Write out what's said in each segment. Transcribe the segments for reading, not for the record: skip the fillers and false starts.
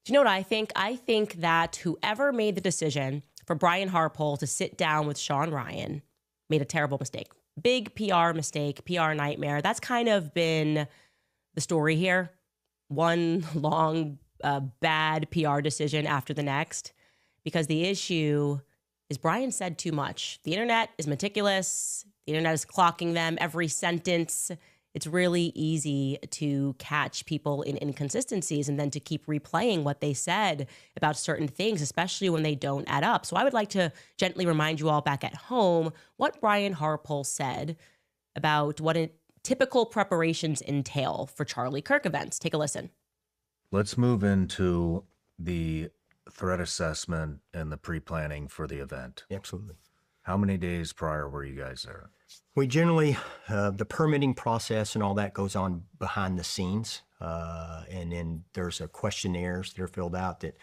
Do you know what I think? I think that whoever made the decision for Brian Harpole to sit down with Sean Ryan made a terrible mistake. Big PR mistake, PR nightmare. That's kind of been the story here. One long, bad PR decision after the next, because the issue is Brian said too much. The internet is meticulous. The internet is clocking them every sentence. It's really easy to catch people in inconsistencies and then to keep replaying what they said about certain things, especially when they don't add up. So I would like to gently remind you all back at home what Brian Harpole said about what typical preparations entail for Charlie Kirk events. Take a listen. Let's move into the threat assessment and the pre-planning for the event. Absolutely. How many days prior were you guys there? We generally, the permitting process and all that goes on behind the scenes. And then there's questionnaires that are filled out that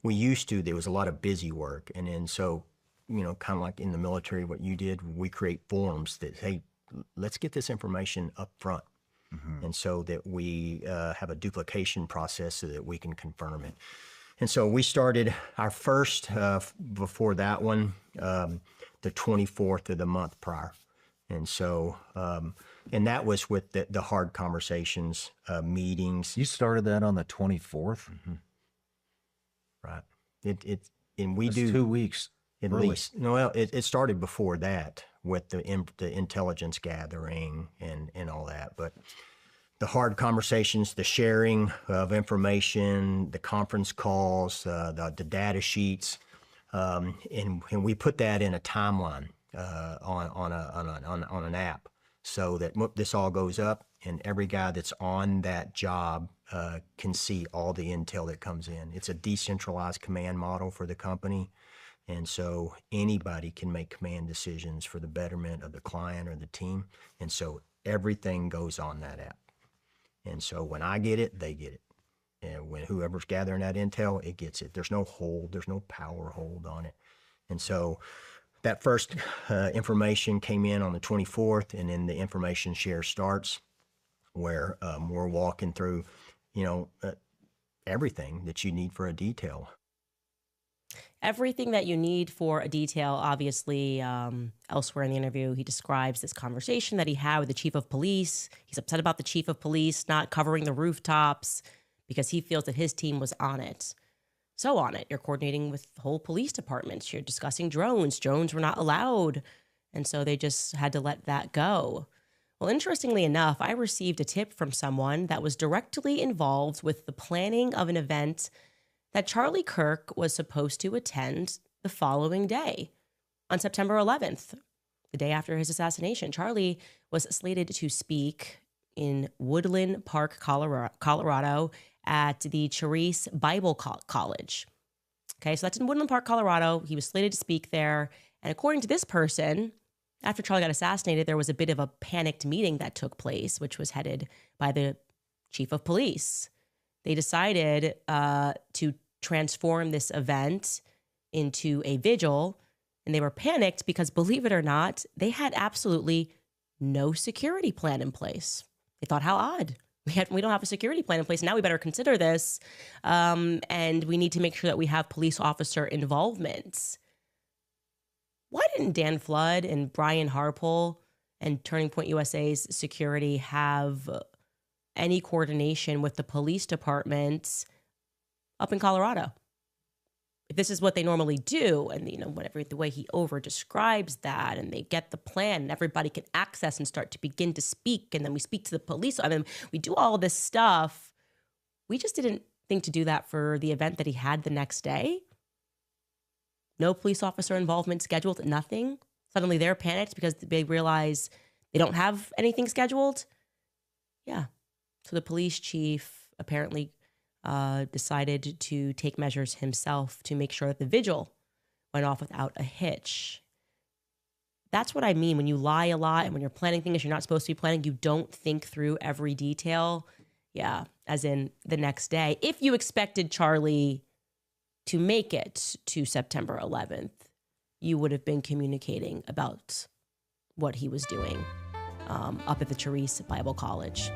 there was a lot of busy work. And then so, kind of like in the military, what you did, we create forms that, hey, let's get this information up front. Mm-hmm. And so that we have a duplication process so that we can confirm it. And so we started our first, before that one, the 24th of the month prior. And so, and that was with the hard conversations, meetings. You started that on the 24th? Mm-hmm. Right. And we That's do 2 weeks. At early. least. No, well, it started before that with the intelligence gathering and all that. But the hard conversations, the sharing of information, the conference calls, the data sheets, and we put that in a timeline on an app, so that this all goes up, and every guy that's on that job can see all the intel that comes in. It's a decentralized command model for the company, and so anybody can make command decisions for the betterment of the client or the team, and so everything goes on that app. And so when I get it, they get it. And when whoever's gathering that intel, it gets it. There's no hold, there's no power hold on it. And so that first information came in on the 24th, and then the information share starts, where we're walking through, everything that you need for a detail. Everything that you need for a detail. Obviously, elsewhere in the interview, he describes this conversation that he had with the chief of police. He's upset about the chief of police not covering the rooftops because he feels that his team was on it. So on it. You're coordinating with whole police departments. You're discussing drones. Drones were not allowed. And so they just had to let that go. Well, interestingly enough, I received a tip from someone that was directly involved with the planning of an event that Charlie Kirk was supposed to attend the following day, on September 11th, the day after his assassination. Charlie was slated to speak in Woodland Park, Colorado, at the Charisse Bible College. Okay, so that's in Woodland Park, Colorado. He was slated to speak there. And according to this person, after Charlie got assassinated, there was a bit of a panicked meeting that took place, which was headed by the chief of police. They decided to transform this event into a vigil, and they were panicked because, believe it or not, they had absolutely no security plan in place. They thought, how odd. We don't have a security plan in place. Now we better consider this, and we need to make sure that we have police officer involvement. Why didn't Dan Flood and Brian Harpole and Turning Point USA's security have any coordination with the police department up in Colorado? If this is what they normally do, and whatever the way he over describes that, and they get the plan, and everybody can access and start to begin to speak, and then we speak to the police. I mean, we do all this stuff. We just didn't think to do that for the event that he had the next day. No police officer involvement scheduled, nothing. Suddenly they're panicked because they realize they don't have anything scheduled. Yeah. So the police chief apparently decided to take measures himself to make sure that the vigil went off without a hitch. That's what I mean when you lie a lot and when you're planning things you're not supposed to be planning, you don't think through every detail. Yeah, as in the next day. If you expected Charlie to make it to September 11th, you would have been communicating about what he was doing up at the Charisse Bible College.